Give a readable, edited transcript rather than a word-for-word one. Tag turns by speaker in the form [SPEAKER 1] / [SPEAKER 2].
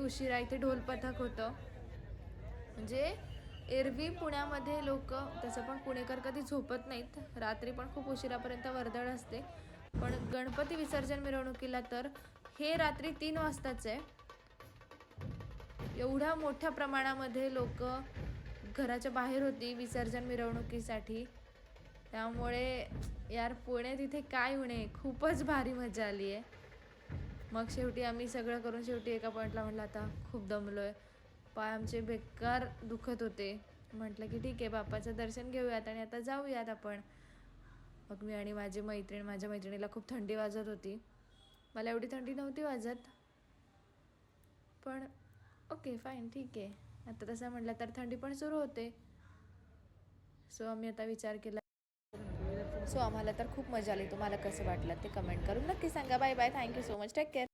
[SPEAKER 1] उशिरा इथे ढोल पथक होतं. म्हणजे एरवी पुण्यामध्ये लोक, तसं पण पुणेकर कधी झोपत नाहीत, रात्री पण खूप उशिरापर्यंत वर्दळ असते, पण गणपती विसर्जन मिरवणुकीला तर हे रात्री 3 वाजताच आहे. एवढ्या मोठ्या प्रमाणामध्ये लोक घराच्या बाहेर होती विसर्जन मिरवणुकीसाठी. त्यामुळे यार पुणे तिथे काय म्हणे, खूपच भारी मजा आली आहे. मग शेवटी आम्ही सगळं करून शेवटी एका पॉईंटला म्हटलं आता खूप दमलोय, पाय आमचे बेकार दुखत होते. म्हटलं की ठीक आहे, बाप्पाचं दर्शन घेऊयात आणि आता जाऊयात आपण. मग मी आणि माझी मैत्रीण, माझ्या मैत्रिणीला खूप थंडी वाजत होती, मला एवढी थंडी नव्हती वाजत, पण ओके फाईन ठीक आहे, आता तसं म्हटलं तर थंडी पण सुरू होते. सो आम्ही आता विचार केला. सो आम्हाला तर खूप मजा आली. तुम्हाला कसं वाटलं ते कमेंट करून नक्की सांगा. Bye bye, thank you so much, take care.